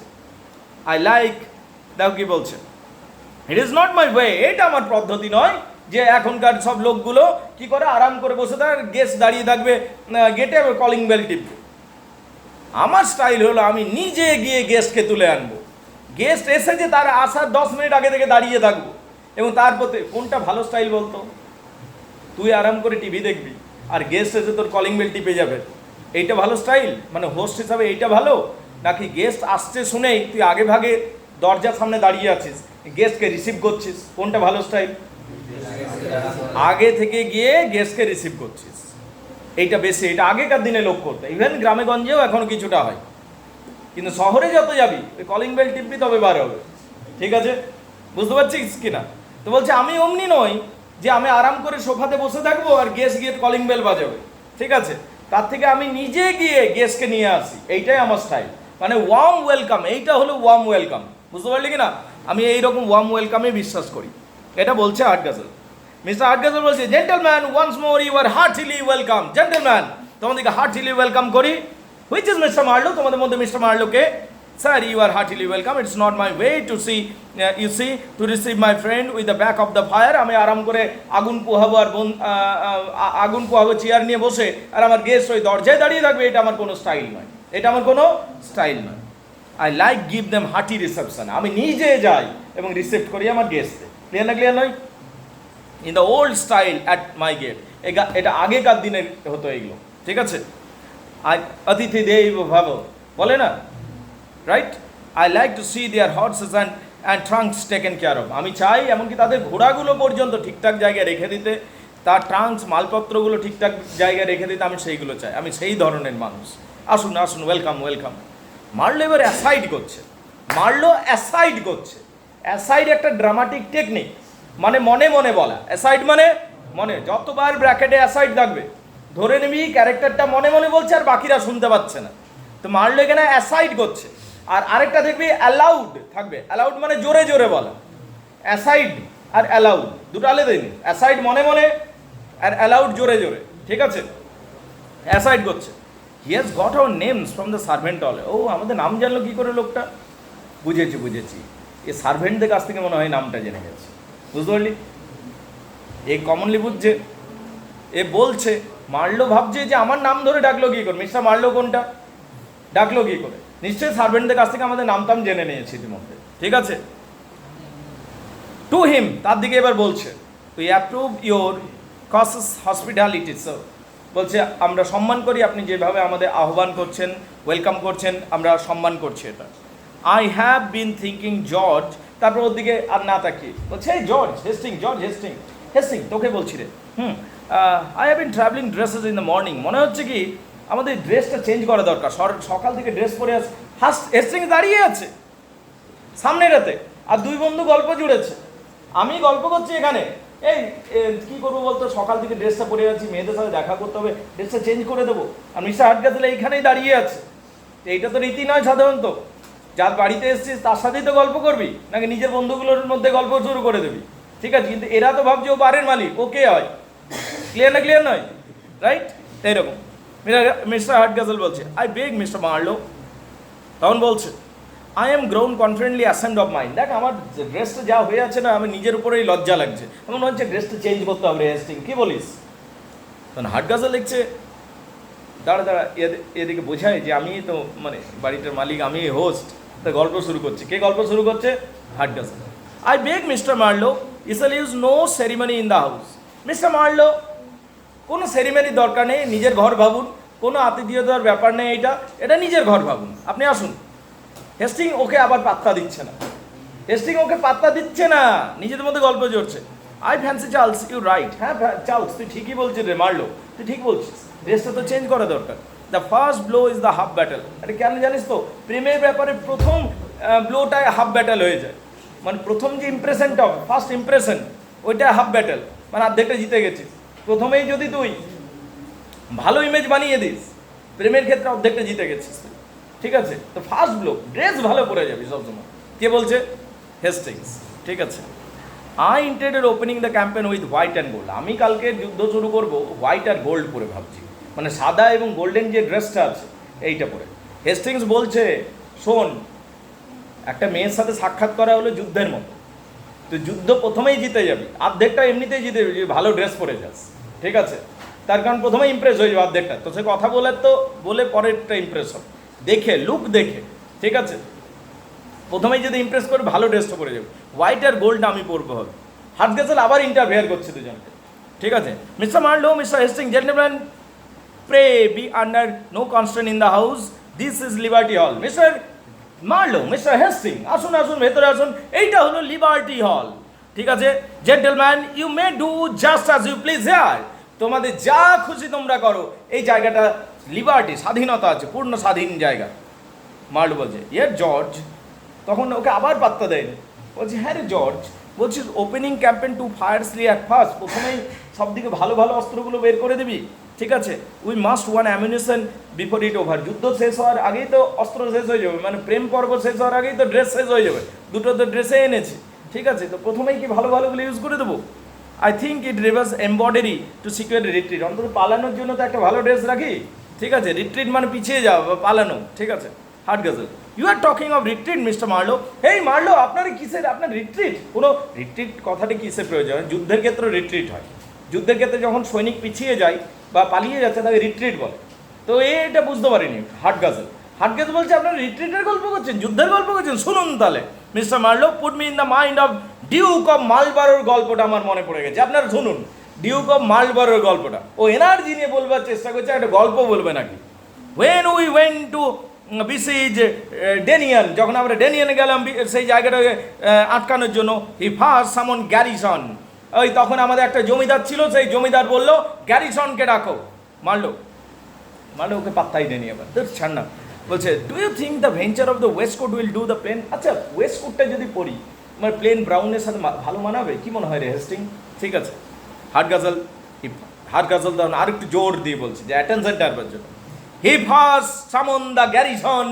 আই লাইক, দেখো কি বলছে, it is not my way, এটা আমার পদ্ধতি নয় যে এখনকার সব লোকগুলো কি করে আরাম করে বসে থাকে, গেস্ট দাঁড়িয়ে থাকবে গেটে, কলিং বেল টিপবে। আমার স্টাইল হলো আমি নিজে গিয়ে গেস্টকে তুলে আনবো। গেস্ট এসেছে তার আসার 10 মিনিট আগে থেকে দাঁড়িয়ে থাকবো, এবং তারপরে কোনটা ভালো স্টাইল বলতো? তুই আরাম করে টিভি দেখবি আর গেস্ট এসে তোর কলিং বেল টিপে যাবে, এইটা ভালো স্টাইল? মানে হোস্ট হিসাবে এইটা ভালো, নাকি গেস্ট আসছে শুনেই তুই আগে ভাগে দরজার সামনে দাঁড়িয়ে আছিস, গেস্টকে রিসিভ করছিস? কোনটা ভালো স্টাইল? আগে থেকে গিয়ে গেস্টকে রিসিভ করছিস, এইটা বেশি। এটা আগেকার দিনে লোক করতো, ইভেন গ্রামে গঞ্জেও এখনো কিছুটা হয়, কিন্তু শহরে যত যাবি ওই কলিং বেল টিপবি তবে বার হবে, ঠিক আছে? বুঝতে পারছিস কিনা? তো বলছে আমি অমনি নই যে আমি আরাম করে সোফাতে বসে থাকবো আর গেস্ট গিয়ে কলিং বেল বাজাবে, ঠিক আছে? তার থেকে আমি নিজে গিয়ে গেস্টকে নিয়ে আসি, এইটাই আমার স্টাইল। মানে ওয়ার্ম ওয়েলকাম, এইটা হলো ওয়ার্ম ওয়েলকাম, বুঝতে পারলি কিনা? আমি এইরকম ওয়ার্ম ওয়েলকামে বিশ্বাস করি, এটা বলছে হাট গাছল। মিস্টার হাট গাছল বলছে, gentleman once more you are heartily welcome. Gentleman, তোমাদেরকে হার্টিলি ওয়েলকাম করি। Which is mister Marlow? তোমাদের মধ্যে মিস্টার মার্লোকে? Sir, you are heartily welcome. It's not my way to see, to receive my friend with the back of the fire. আমি আরাম করে আগুন পোহাবো আর আগুন পোহাবো চেয়ার নিয়ে বসে, আর আমার গেস্ট ওই দরজায় দাঁড়িয়ে থাকবে, এটা আমার কোনো স্টাইল নয়, এটা আমার কোনো স্টাইল নয়। I like give them hearty reception, আমি নিজে যাই এবং রিসেপ্ট করি আমার গেস্টকে। ক্লিয়ার না? ক্লিয়ার নয়? In the old style at my gate, এটা আগেকার দিনে হতো এইগুলো, ঠিক আছে? অতিথি দেব ভাব বলে না, right? I like to see their horses and trunks taken care of. আমি চাই এমনকি তাদের ঘোড়াগুলো পর্যন্ত ঠিকঠাক জায়গায় রেখে দিতে, তার ট্রাঙ্কস মালপত্রগুলো ঠিকঠাক জায়গায় রেখে দিতে, আমি সেইগুলো চাই। আমি সেই ধরনের মানুষ। আসুন আসুন, ওয়েলকাম ওয়েলকাম। মার্লো এবার অ্যাসাইড করছে, মার্লো অ্যাসাইড করছে। অ্যাসাইড একটা ড্রামাটিক টেকনিক, মানে মনে মনে বলা। অ্যাসাইড মানে মনে, যতবার ব্র্যাকেটে অ্যাসাইড থাকবে ধরে নিবি ক্যারেক্টারটা মনে মনে বলছে আর বাকিরা শুনতে পাচ্ছে না। তো মার্লো এখানে অ্যাসাইড করছে। আর আরেকটা দেখবি অ্যালাউড থাকবে। অ্যালাউড মানে জোরে জোরে বলা। অ্যাসাইড আর অ্যালাউড দুটো আলাদা দিন। অ্যাসাইড মনে মনে আর অ্যালাউড জোরে জোরে, ঠিক আছে? অ্যাসাইড করছে। He has got our names from the servant হল। ও, আমাদের নাম জানলো কি করে লোকটা? বুঝেছি বুঝেছি, এ সার্ভেন্টদের কাছ থেকে মনে হয় নামটা জেনে গেছে। বুঝতে পারলি? এ কমনলি বুঝছে, এ বলছে। মার্লো ভাবছে যে আমার নাম ধরে ডাকলো কি করে, মিস্টার মার্লো কোনটা, ডাকলো কি করে? নিশ্চয়ই সার্ভেন্টদের কাছ থেকে আমাদের নাম টাম জেনে নিয়েছি ইতিমধ্যে, ঠিক আছে? টু হিম, তার দিকে এবার বলছে, we approve your কসেস hospitality sir. বলছে আমরা সম্মান করি, আপনি যেভাবে আমাদের আহ্বান করছেন, ওয়েলকাম করছেন, আমরা সম্মান করছি এটা। I have been thinking George, তারপর ওর দিকে আর না তাকিয়ে বলছে এই George Hasting, George Hasting, Hasting তোকে বলছি রে। I have been travelling dresses in the morning. মনে হচ্ছে কি আমাদের ড্রেসটা চেঞ্জ করা দরকার। সকাল থেকে ড্রেস পরে আছে। হেস্টিং দাঁড়িয়ে আছে সামনেটাতে, আর দুই বন্ধু গল্প জুড়েছে। আমি গল্প করছি এখানে, এই কী করবো বলতো, সকাল থেকে ড্রেসটা পরে আছি, মেয়েদের সাথে দেখা করতে হবে, ড্রেসটা চেঞ্জ করে দেবো। আর মিস্টার হাটগাজেল এইখানেই দাঁড়িয়ে আছে। এইটা তো রীতি নয় সাধারণত। যার বাড়িতে এসেছিস তার সাথেই তো গল্প করবি, নাকি নিজের বন্ধুগুলোর মধ্যে গল্প শুরু করে দেবি? ঠিক আছে, কিন্তু এরা তো ভাবছে ও বারের মালিক, ও কে হয়? ক্লিয়ার না ক্লিয়ার নয়, রাইট? এইরকম মিস্টার হাটগাজেল বলছে, আই বেগ মিস্টার মার্লো। তখন বলছে, I am grown confidently ascend of mind. দেখ আমার ড্রেসটা যা হয়ে আছে না, আমি নিজের উপরেই লজ্জা লাগছে। আমার মনে হচ্ছে ড্রেসটা চেঞ্জ করতে হবে। হেস্টিং কী বলিস? তখন হাটগাজেল লিখছে, দাঁড়া দাঁড়া, এদিকে বোঝায় যে আমি তো মানে বাড়িটার মালিক, আমি হোস্ট। তা গল্প শুরু করছে। কে গল্প শুরু করছে? Hardcastle. I beg mister Marlow, ইসাল use no ceremony in the house. Mister Marlow, কোনো সেরিমনির দরকার নেই, নিজের ঘর ভাবুন, কোনো আতিথেয়তার ব্যাপার নেই, এটা নিজের ঘর ভাবুন, আপনি আসুন। হেস্টিং ওকে আবার পাত্তা দিচ্ছে না। হেস্টিং ওকে পাত্তা দিচ্ছে না, নিজেদের মধ্যে গল্প জড়ছে। I fancy Charles, you right. হ্যাঁ চার্লস, তুই ঠিকই বলছিস রে মার্লো, তুই ঠিক বলছিস, ড্রেসটা তো চেঞ্জ করা দরকার। The first blow is the half battle. আরে কেন জানিস তো, প্রেমের ব্যাপারে প্রথম ব্লোটায় হাফ ব্যাটেল হয়ে যায়। মানে প্রথম যে ইমপ্রেশনটা, ফার্স্ট ইমপ্রেশন, ওইটা হাফ ব্যাটেল, মানে অর্ধেকটা জিতে গেছিস। প্রথমেই যদি তুই ভালো ইমেজ বানিয়ে দিস, প্রেমের ক্ষেত্রে অর্ধেকটা জিতে গেছিস, ঠিক আছে? তো ফার্স্ট ব্লো, ড্রেস ভালো পরে যাবি সবসময়। কে বলছে? হেস্টিংস, ঠিক আছে? I intended opening the campaign with white and gold. আমি কালকে যুদ্ধ শুরু করবো হোয়াইট আর গোল্ড পরে ভাবছি, মানে সাদা এবং গোল্ডেন যে ড্রেসটা আছে এইটা পরে। হেস্টিংস বলছে, শোন, একটা মেয়ের সাথে সাক্ষাৎ করা হলো যুদ্ধের মতো। তুই যুদ্ধ প্রথমেই জিতে যাবি, অর্ধেকটা এমনিতেই জিতে যাবি ভালো ড্রেস পরে যাস, ঠিক আছে? তার কারণ প্রথমে ইমপ্রেস হয়ে যাবে অর্ধেকটা, তো সে কথা বলে পরেরটা ইমপ্রেস হবে, দেখে লুক দেখে, ঠিক আছে? প্রথমেই যদি ইমপ্রেস করে ভালো ড্রেসটা পরে যাবে। হোয়াইট আর গোল্ডটা আমি পরবো হবে। হাটগাজেল আবার ইন্টারফেয়ার করছে দুজনকে, ঠিক আছে? Mister Marlow, mister Hasting, gentleman, pray be under no constraint in the house, this is liberty hall. Mister Marlow, mister Hasting, আসুন আসুন, ভেতরে আসুন, এইটা হলো লিবার্টি হল, ঠিক আছে? Gentleman, you may do just as you please here. তোমাদের যা খুশি তোমরা করো, এই জায়গাটা লিবার্টি, স্বাধীনতা আছে, পূর্ণ স্বাধীন জায়গা। মার্লো বলছে, ইয়ার জর্জ। তখন ওকে আবার পাত্তা দেয়নি, বলছে, হ্যাঁ রে জর্জ। বলছি, opening campaign to fiercely at first. প্রথমেই সব দিকে ভালো ভালো অস্ত্রগুলো বের করে দিবি, ঠিক আছে? We must one ammunition before it over. যুদ্ধ শেষ হওয়ার আগেই তো অস্ত্র শেষ হয়ে যাবে, মানে প্রেম পর্ব শেষ হওয়ার আগেই তো ড্রেস শেষ হয়ে যাবে। দুটো তো ড্রেসে এনেছি, ঠিক আছে? তো প্রথমেই কি ভালো ভালোগুলো ইউজ করে দেবো? I think it reverse embroidery to secure retreat. অন্তত পালানোর জন্য তো একটা ভালো ড্রেস রাখি, ঠিক আছে? রিট্রিট মানে পিছিয়ে যাওয়া বা পালানো, ঠিক আছে? Hardcastle, you are talking of retreat mister Marlow. Hey Marlow, আপনার কিসের, আপনার রিট্রিট? কোনো রিট্রিট কথাটি কিসের প্রয়োজন? যুদ্ধের ক্ষেত্রে রিট্রিট হয়। যুদ্ধের ক্ষেত্রে যখন সৈনিক পিছিয়ে যায় বা পালিয়ে যাচ্ছে তাকে রিট্রিট বলে। তো এটা বুঝতে পারিনি হাটগাজেল। হাটগাজেল বলছে, আপনারা রিট্রিটের গল্প করছেন, যুদ্ধের গল্প করছেন? শুনুন তাহলে mister Marlow, put me in the mind of Duke of মালবারোর গল্পটা আমার মনে পড়ে গেছে। আপনারা শুনুন ডিউক অফ মালবারোর গল্পটা। ও এনার্জি নিয়ে বলবার চেষ্টা করছে, একটা গল্প বলবে নাকি? When we went to বিসিজ ডেনিয়ান, যখন আমরা ডেনিয়ানে গেলাম সেই জায়গাটাকে আটকানোর জন্য, হি ফার্স্ট সামন গ্যারিসন, ওই তখন আমাদের একটা জমিদার ছিল, সেই জমিদার বলল গ্যারিসনকে ডাকো, মারলো, ওকে পাত্তাই দেয়নি। আবার ছাড় না, বলছে do you think the venture of the waistcoat will do the plain? আচ্ছা ওয়েস্ট কোটটা যদি পড়ি আমার প্লেন ব্রাউনের সাথে ভালো মানাবে, কি মনে হয় রে হেস্টিং? ঠিক আছে, হাট গাজল তখন আর একটু জোর দিয়ে বলছে যে অ্যাটেনশন টার্বার জন্য, he first summon the garrison,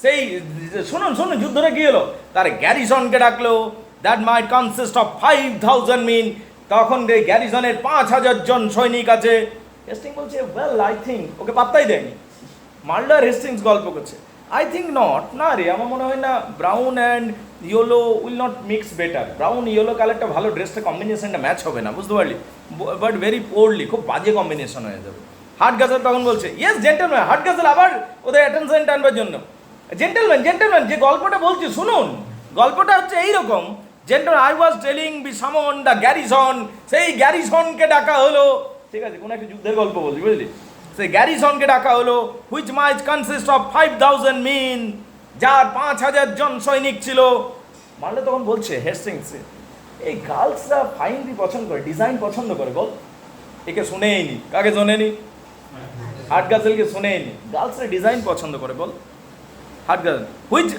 সেই শুনুন যুদ্ধটা কি হলো, তার গ্যারিসনকে ডাকলো, that might consist of 5,000 men, তখন এই গ্যারিসনের 5,000 জন সৈনিক আছে। হেস্টিং বলছে ওয়েল আই থিঙ্ক, ওকে পাত্তাই দেয়নি, মাল্ডার হেস্টিংস গল্প করছে, আই থিঙ্ক নট, না রে আমার মনে হয় না brown and yellow will not mix better, brown yellow কালারটা ভালো, ড্রেসটা কম্বিনেশনটা ম্যাচ হবে না, বুঝতে পারলি, বাট ভেরি পোরলি, খুব বাজে কম্বিনেশন হয়ে যাবে। হাট গাজল তখন বলছে ইয়েস জেন্টলম্যান, হাট গাজল আবার ওদের অ্যাটেনশন টানবার জন্য, জেন্টলম্যান যে গল্পটা বলছি শুনুন, গল্পটা হচ্ছে এইরকম, gentleman I was telling be summon the garrison, সেই গ্যারিসনকে ডাকা হলো, ঠিক আছে কোনো একটা যুদ্ধের গল্প বলছি বুঝলি, সেই গ্যারিসনকে ডাকা হলো, which might consist of 5,000 men, যার 5,000 জন সৈনিক ছিল। মারলে তখন বলছে হেস্টিংসে, এই গার্লসরা ফাইনলি পছন্দ করে, ডিজাইন পছন্দ করে, বল একে শুনেই নি, কাকে শোনেনি? হাট গাজলকে শুনেই নি, গার্লসরা ডিজাইন পছন্দ করে, বল হাট গাজল হুইচ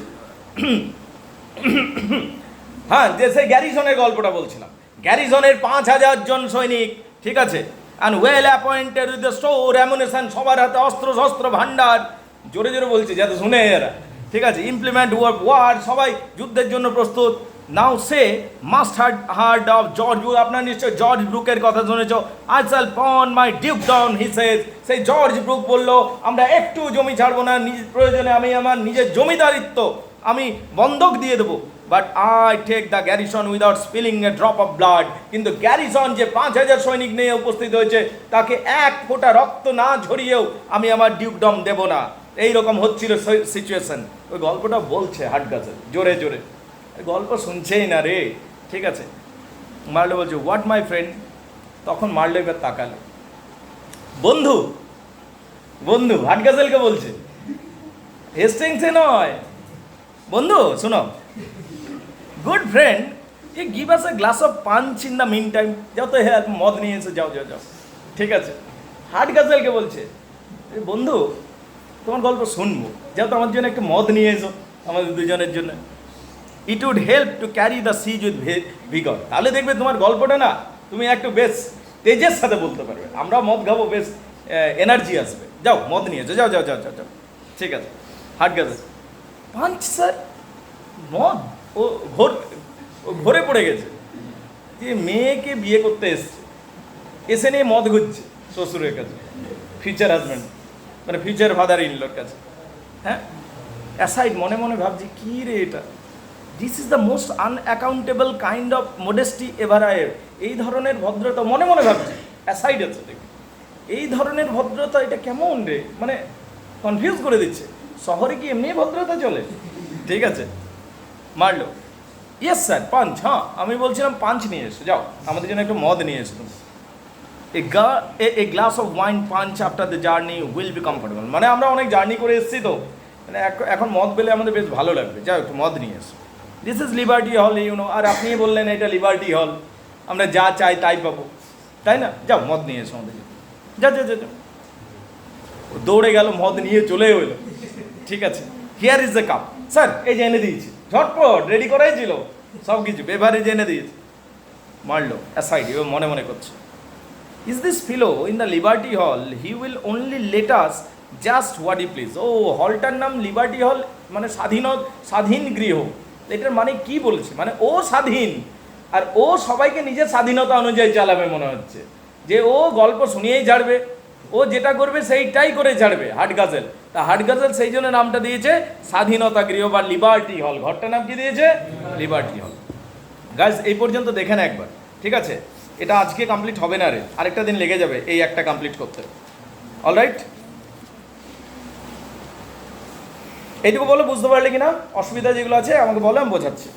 হ্যাঁ, যে সেই গ্যারিসনের গল্পটা বলছিলাম, গ্যারিসনের 5,000 জন সৈনিক, ঠিক আছে, and well appointed with the store ammunition, সবার হাতে অস্ত্র শস্ত্র ভান্ডার, জোরে বলছে যাতে শুনে এরা, ঠিক আছে, ইমপ্লিমেন্ট ওয়ার, সবাই যুদ্ধের জন্য প্রস্তুত। Now sir must heard of George Brook, আপনার নিশ্চয় জর্জ ব্রুকের কথা শুনেছ, আই শ্যাল পন মাই ডিউকডম হি সেজ, সেই জর্জ ব্রুক বলল আমরা একটু জমি ছাড়বো না, প্রয়োজনে আমি আমার নিজের জমিদারিত্ব আমি বন্ধক দিয়ে দেবো, but I take the garrison without spilling a drop of blood, কিন্তু গ্যারিসন যে 5,000 সৈনিক নিয়ে উপস্থিত হয়েছে তাকে এক ফোঁটা রক্ত না ঝরিয়েও আমি আমার ডিউকডম দেব না, এইরকম হচ্ছিল সিচুয়েশন। ওই গল্পটা বলছে হাট গাজল জোরে গল্প শুনছেই না রে, ঠিক আছে। মার্লো বলছে হোয়াট মাই ফ্রেন্ড, তখন মার্লো এবার তাকালো, বন্ধু হাট গাজলকে বলছে, হেস্টিংসে নয়, বন্ধু শোনো, good friend you give us a glass of punch in the mean time, যাও তো হ্যাঁ মদ নিয়ে এসে যাও, ঠিক আছে। হাট গাজলকে বলছে বন্ধু তোমার গল্প শুনবো, যাও তো আমার জন্য একটু মদ নিয়ে এসো, আমাদের দুজনের জন্য, it would help to carry the siege with vigour, তাহলে দেখবে তোমার গল্পটা না তুমি একটু বেশ তেজের সাথে বলতে পারবে, আমরা মদ খাবো, বেশ এনার্জি আসবে, যাও মদ নিয়ে এসো, যাও, ঠিক আছে। হাট গাজল পাঞ্চ স্যার, মদ, ও ঘরে পড়ে গেছে, যে মেয়েকে বিয়ে করতে এসে নিয়ে মদ ঘুরছে শ্বশুরের কাছে, ফিউচার হাজব্যান্ড মানে ফিউচার ফাদার ইনলোর কাছে, হ্যাঁ, অ্যাসাইড মনে ভাবছি কী রে এটা, this is the most unaccountable kind of modesty ever I have, এই ধরনের ভদ্রতা মনে ভাবছি, অ্যাসাইড আছে দেখি, এই ধরনের ভদ্রতা এটা কেমন রে, মানে কনফিউজ করে দিচ্ছে, শহরে কি এমনি ভদ্রতা চলে, ঠিক আছে। মারলো ইয়েস স্যার পাঞ্চ, হ্যাঁ আমি বলছিলাম পাঞ্চ নিয়ে এসো, যাও আমাদের জন্য একটু মদ নিয়ে এসো, এ glass of wine punch after the journey will be comfortable, মানে আমরা অনেক জার্নি করে এসেছি তো, মানে এখন মদ পেলে আমাদের বেশ ভালো লাগবে, যাও একটু মদ নিয়ে এসো, দিস ইজ লিবার্টি হল ইউনো, আর আপনি বললেন এটা লিবার্টি হল, আমরা যা চাই তাই পাবো, তাই না, যাও মদ নিয়ে এসো আমাদের, যা দৌড়ে গেল, মদ নিয়ে চলে এলো, ঠিক আছে। Here is the cup sir, এই যে এনে দিয়েছি, ঝটপট রেডি করাই ছিল সব কিছু, বেভারেজ এনে দিয়েছে। মারলো অ্যাসাইড, এবার মনে করছে, is this fellow in the Liberty Hall, he will only let us just what we please, ও হলটার নাম লিবার্টি হল, মানে স্বাধীন গৃহ, এটার মানে কি বলেছে, মানে ও স্বাধীন, আর ও সবাইকে নিজের স্বাধীনতা অনুযায়ী চালাবে, মনে হচ্ছে যে ও গল্প শুনিয়েই ছাড়বে, ও যেটা করবে সেইটাই করে ছাড়বে হাট গাজল, তা হাট গাজল সেই জন্য নামটা দিয়েছে স্বাধীনতা গৃহ বা লিবার্টি হল, ঘরটার নাম কি দিয়েছে লিবার্টি হল। গাইজ এই পর্যন্ত দেখেন একবার, ঠিক আছে, এটা আজকে কমপ্লিট হবে না রে, আরেকটা দিন লেগে যাবে এই একটা কমপ্লিট করতে, অলরাইট। এইটুকু বলো বুঝতে পারলে কিনা, অসুবিধা যেগুলো আছে আমাকে বলো, আমি বোঝাচ্ছি।